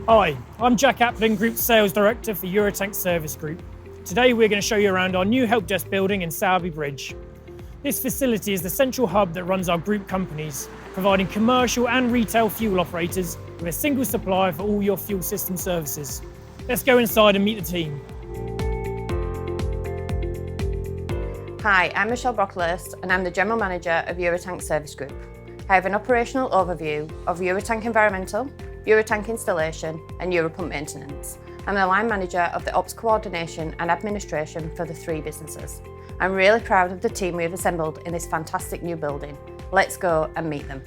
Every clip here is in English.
Hi, I'm Jack Applin, Group Sales Director for Eurotank Service Group. Today we're going to show you around our new help desk building in Sowerby Bridge. This facility is the central hub that runs our group companies, providing commercial and retail fuel operators with a single supplier for all your fuel system services. Let's go inside and meet the team. Hi, I'm Michelle Brocklehurst and I'm the General Manager of Eurotank Service Group. I have an operational overview of Eurotank Environmental, Eurotank Installation and Europump Maintenance. I'm the line manager of the Ops Coordination and Administration for the three businesses. I'm really proud of the team we have assembled in this fantastic new building. Let's go and meet them.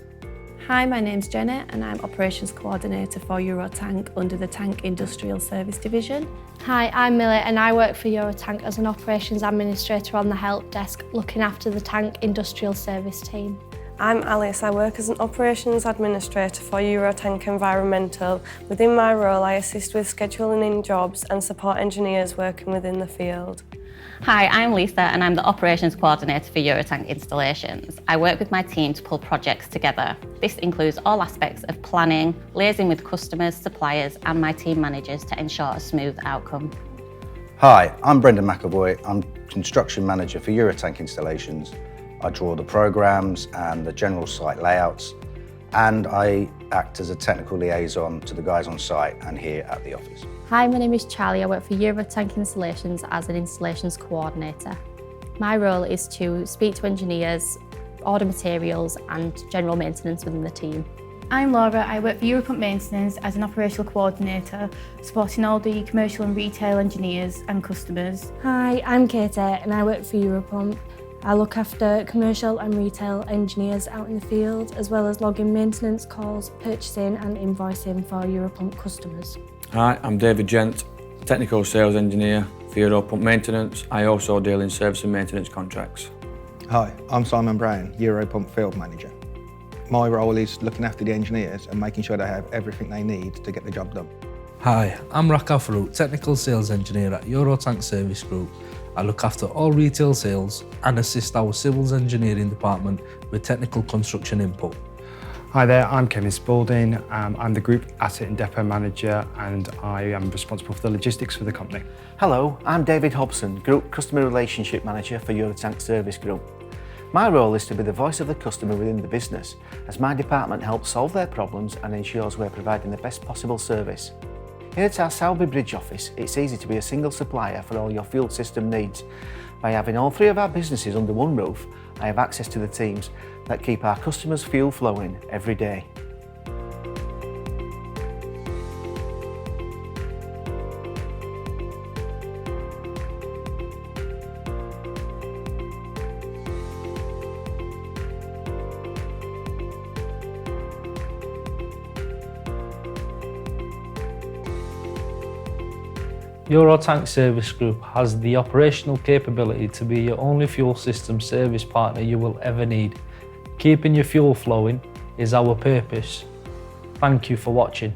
Hi, my name's Jenny and I'm Operations Coordinator for Eurotank under the Tank Industrial Service Division. Hi, I'm Millie and I work for Eurotank as an Operations Administrator on the help desk, looking after the Tank Industrial Service team. I'm Alice. I work as an Operations Administrator for Eurotank Environmental. Within my role, I assist with scheduling in jobs and support engineers working within the field. Hi, I'm Lisa and I'm the Operations Coordinator for Eurotank Installations. I work with my team to pull projects together. This includes all aspects of planning, liaising with customers, suppliers and my team managers to ensure a smooth outcome. Hi, I'm Brendan McAvoy. I'm Construction Manager for Eurotank Installations. I draw the programmes and the general site layouts, and I act as a technical liaison to the guys on site and here at the office. Hi, my name is Charlie. I work for Eurotank Installations as an Installations Coordinator. My role is to speak to engineers, order materials and general maintenance within the team. I'm Laura. I work for Europump Maintenance as an Operational Coordinator, supporting all the commercial and retail engineers and customers. Hi, I'm Katie and I work for Europump. I look after commercial and retail engineers out in the field, as well as logging maintenance calls, purchasing and invoicing for Europump customers. Hi, I'm David Gent, Technical Sales Engineer for Europump Maintenance. I also deal in service and maintenance contracts. Hi, I'm Simon Brown, Europump Field Manager. My role is looking after the engineers and making sure they have everything they need to get the job done. Hi, I'm Raquel Farouk, Technical Sales Engineer at Eurotank Service Group. I look after all retail sales and assist our civils engineering department with technical construction input. Hi there, I'm Kevin Spalding. I'm the Group Asset and Depot Manager and I am responsible for the logistics for the company. Hello, I'm David Hobson, Group Customer Relationship Manager for Eurotank Service Group. My role is to be the voice of the customer within the business, as my department helps solve their problems and ensures we're providing the best possible service. Here at our Sowerby Bridge office, it's easy to be a single supplier for all your fuel system needs. By having all three of our businesses under one roof, I have access to the teams that keep our customers' fuel flowing every day. Eurotank Service Group has the operational capability to be your only fuel system service partner you will ever need. Keeping your fuel flowing is our purpose. Thank you for watching.